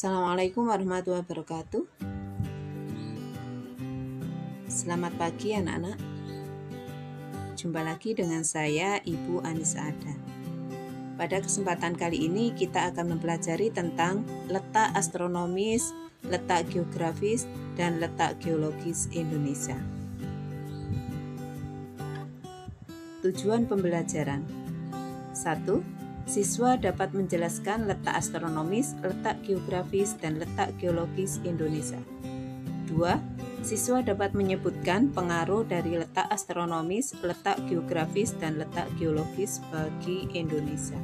Assalamualaikum warahmatullahi wabarakatuh. Selamat pagi anak-anak. Jumpa lagi dengan saya Ibu Anissa Ada. Pada kesempatan kali ini kita akan mempelajari tentang letak astronomis, letak geografis, dan letak geologis Indonesia. Tujuan pembelajaran: 1. Siswa dapat menjelaskan letak astronomis, letak geografis, dan letak geologis Indonesia. 2. Siswa dapat menyebutkan pengaruh dari letak astronomis, letak geografis, dan letak geologis bagi Indonesia.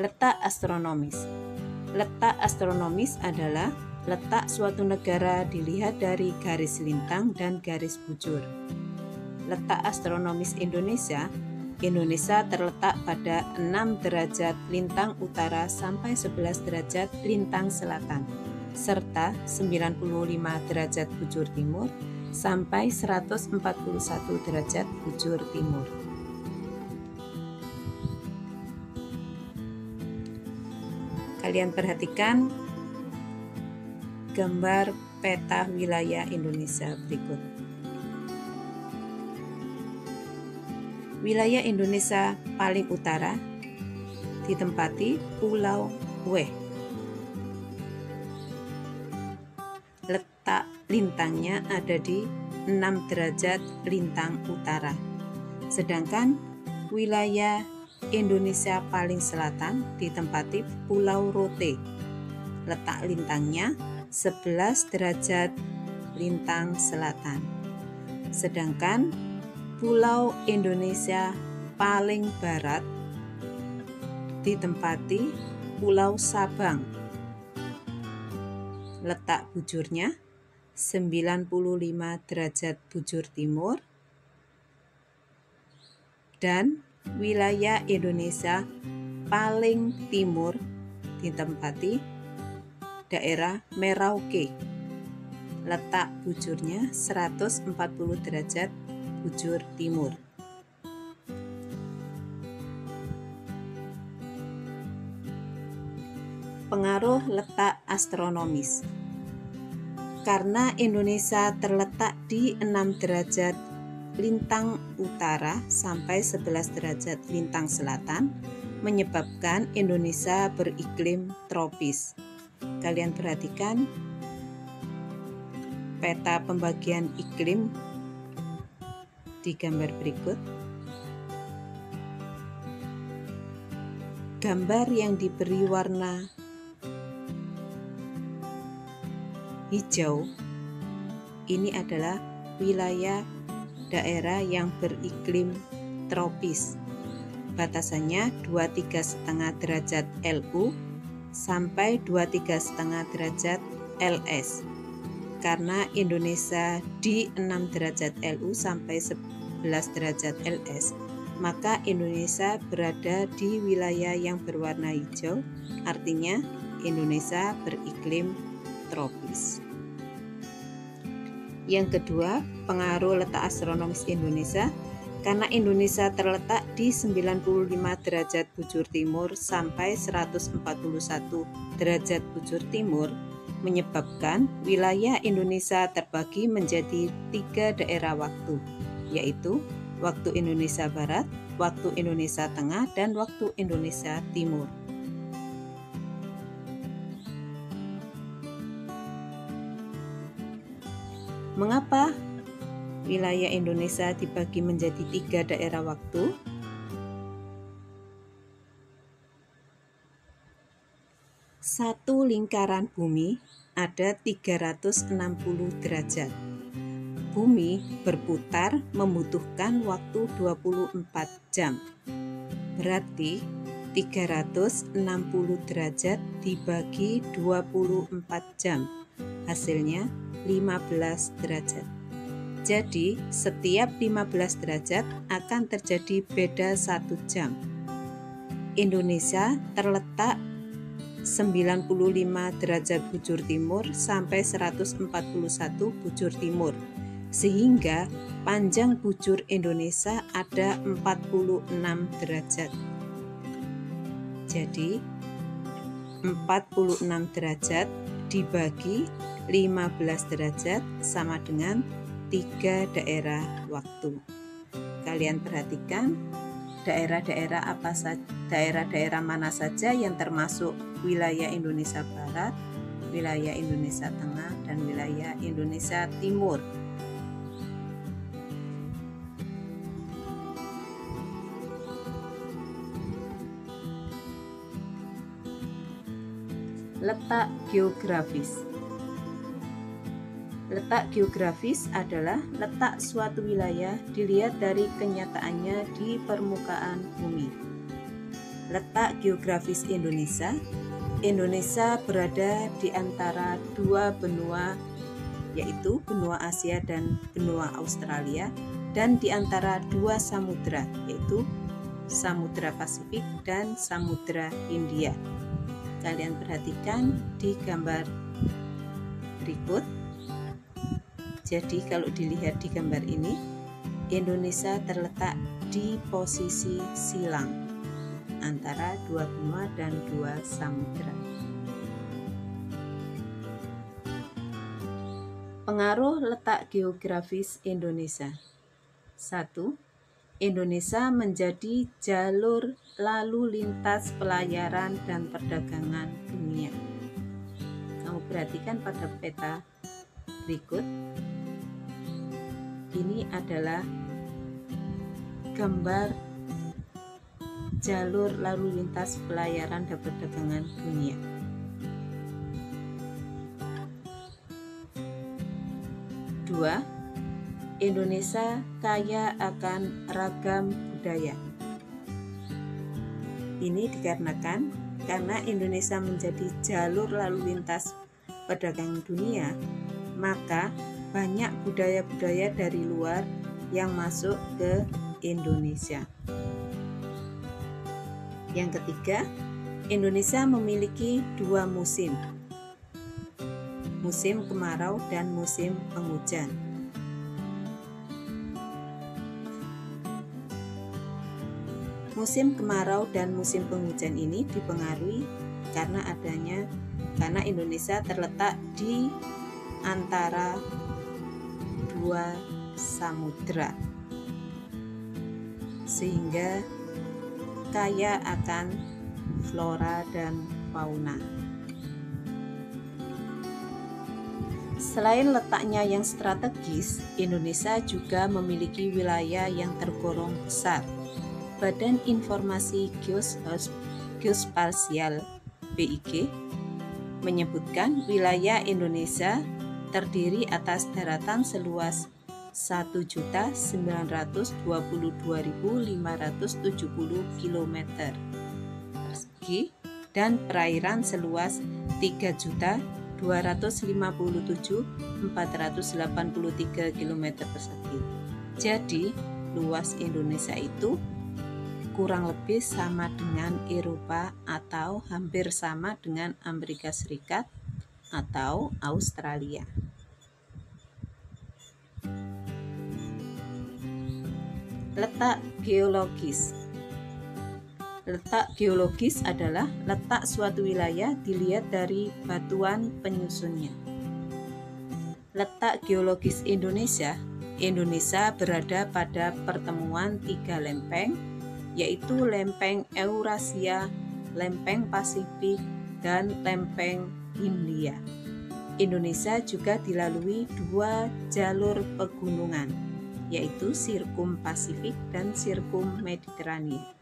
Letak astronomis. Letak astronomis adalah letak suatu negara dilihat dari garis lintang dan garis bujur. Letak astronomis Indonesia terletak pada 6 derajat lintang utara sampai 11 derajat lintang selatan, serta 95 derajat bujur timur sampai 141 derajat bujur timur. Kalian perhatikan gambar peta wilayah Indonesia berikut. Wilayah Indonesia paling utara ditempati Pulau W. Letak lintangnya ada di 6 derajat lintang utara. Sedangkan wilayah Indonesia paling selatan ditempati Pulau Rote. Letak lintangnya 11 derajat lintang selatan. Sedangkan Pulau Indonesia paling barat ditempati Pulau Sabang. Letak bujurnya 95 derajat bujur timur, dan wilayah Indonesia paling timur ditempati daerah Merauke. Letak bujurnya 140 derajat bujur timur. Pengaruh letak astronomis. Karena Indonesia terletak di 6 derajat lintang utara sampai 11 derajat lintang selatan, menyebabkan Indonesia beriklim tropis. Kalian perhatikan peta pembagian iklim di gambar berikut. Gambar yang diberi warna hijau ini adalah wilayah daerah yang beriklim tropis. Batasannya 23,5 derajat LU sampai 23,5 derajat LS. Karena Indonesia di 6 derajat LU sampai 11 derajat LS, maka Indonesia berada di wilayah yang berwarna hijau, artinya Indonesia beriklim tropis. Yang kedua, pengaruh letak astronomis Indonesia. Karena Indonesia terletak di 95 derajat bujur timur sampai 141 derajat bujur timur, menyebabkan wilayah Indonesia terbagi menjadi 3 daerah waktu, yaitu waktu Indonesia Barat, waktu Indonesia Tengah, dan waktu Indonesia Timur. Mengapa wilayah Indonesia dibagi menjadi 3 daerah waktu? Satu lingkaran bumi ada 360 derajat. Bumi berputar membutuhkan waktu 24 jam. Berarti 360 derajat dibagi 24 jam. Hasilnya 15 derajat. Jadi setiap 15 derajat akan terjadi beda 1 jam. Indonesia terletak 95 derajat bujur timur sampai 141 bujur timur, sehingga panjang bujur Indonesia ada 46 derajat. Jadi 46 derajat dibagi 15 derajat sama dengan 3 daerah waktu. Kalian perhatikan daerah-daerah daerah-daerah mana saja yang termasuk wilayah Indonesia Barat, wilayah Indonesia Tengah, dan wilayah Indonesia Timur. Letak geografis. Letak geografis adalah letak suatu wilayah dilihat dari kenyataannya di permukaan bumi. Letak geografis Indonesia. Indonesia berada di antara dua benua, yaitu benua Asia dan benua Australia, dan di antara dua samudra, yaitu Samudra Pasifik dan Samudra Hindia. Kalian perhatikan di gambar berikut. Jadi kalau dilihat di gambar ini, Indonesia terletak di posisi silang antara dua benua dan dua samudra. Pengaruh letak geografis Indonesia. 1. Indonesia menjadi jalur lalu lintas pelayaran dan perdagangan dunia. Kamu perhatikan pada peta berikut. Ini adalah gambar jalur lalu lintas pelayaran dan perdagangan dunia. 2. Indonesia kaya akan ragam budaya. Ini dikarenakan karena Indonesia menjadi jalur lalu lintas perdagangan dunia, maka banyak budaya-budaya dari luar yang masuk ke Indonesia. Yang ketiga, Indonesia memiliki dua musim, musim kemarau dan musim penghujan. Musim kemarau dan musim penghujan ini dipengaruhi karena Indonesia terletak di antara dua samudra, sehingga kaya akan flora dan fauna. Selain letaknya yang strategis, Indonesia juga memiliki wilayah yang tergolong besar. Badan Informasi Geospasial (BIG) menyebutkan wilayah Indonesia terdiri atas daratan seluas 1.922.570 km persegi dan perairan seluas 3.257.483 km persegi. Jadi, luas Indonesia itu kurang lebih sama dengan Eropa atau hampir sama dengan Amerika Serikat atau Australia. Letak geologis. Letak geologis adalah letak suatu wilayah dilihat dari batuan penyusunnya. Letak geologis Indonesia. Indonesia berada pada pertemuan tiga lempeng, yaitu lempeng Eurasia, lempeng Pasifik, dan lempeng Hindia. Indonesia juga dilalui dua jalur pegunungan, yaitu Sirkum Pasifik dan Sirkum Mediterania.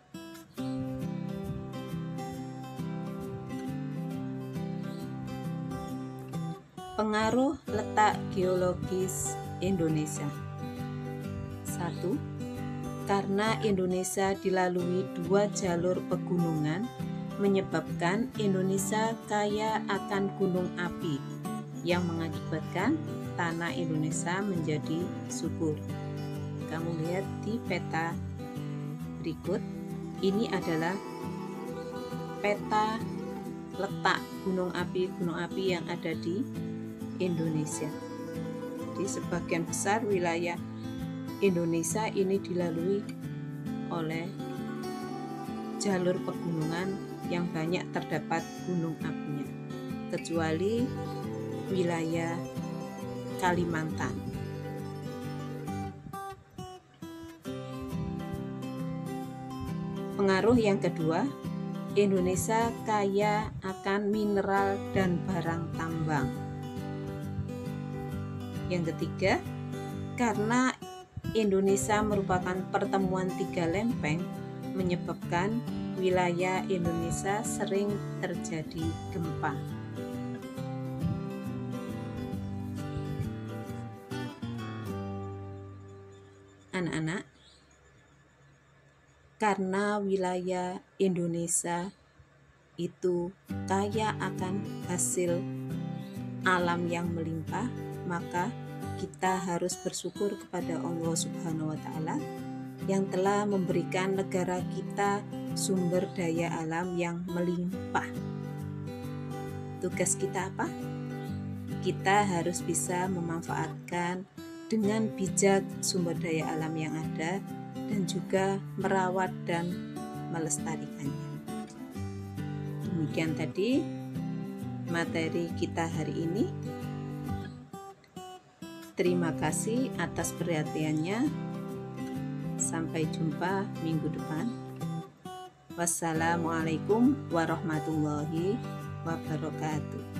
Pengaruh letak geologis Indonesia. 1. Karena Indonesia dilalui dua jalur pegunungan, menyebabkan Indonesia kaya akan gunung api, yang mengakibatkan tanah Indonesia menjadi subur. Kamu lihat di peta berikut, ini adalah peta letak gunung api yang ada di Indonesia. Di sebagian besar wilayah Indonesia ini dilalui oleh jalur pegunungan yang banyak terdapat gunung apinya, kecuali wilayah Kalimantan. Pengaruh yang kedua, Indonesia kaya akan mineral dan barang tambang. Yang ketiga, karena Indonesia merupakan pertemuan tiga lempeng, menyebabkan wilayah Indonesia sering terjadi gempa. Anak-anak, karena wilayah Indonesia itu kaya akan hasil alam yang melimpah, maka kita harus bersyukur kepada Allah Subhanahu wa Ta'ala yang telah memberikan negara kita sumber daya alam yang melimpah. Tugas kita apa? Kita harus bisa memanfaatkan dengan bijak sumber daya alam yang ada dan juga merawat dan melestarikannya. Demikian tadi materi kita hari ini. Terima kasih atas perhatiannya. Sampai jumpa minggu depan. Wassalamualaikum warahmatullahi wabarakatuh.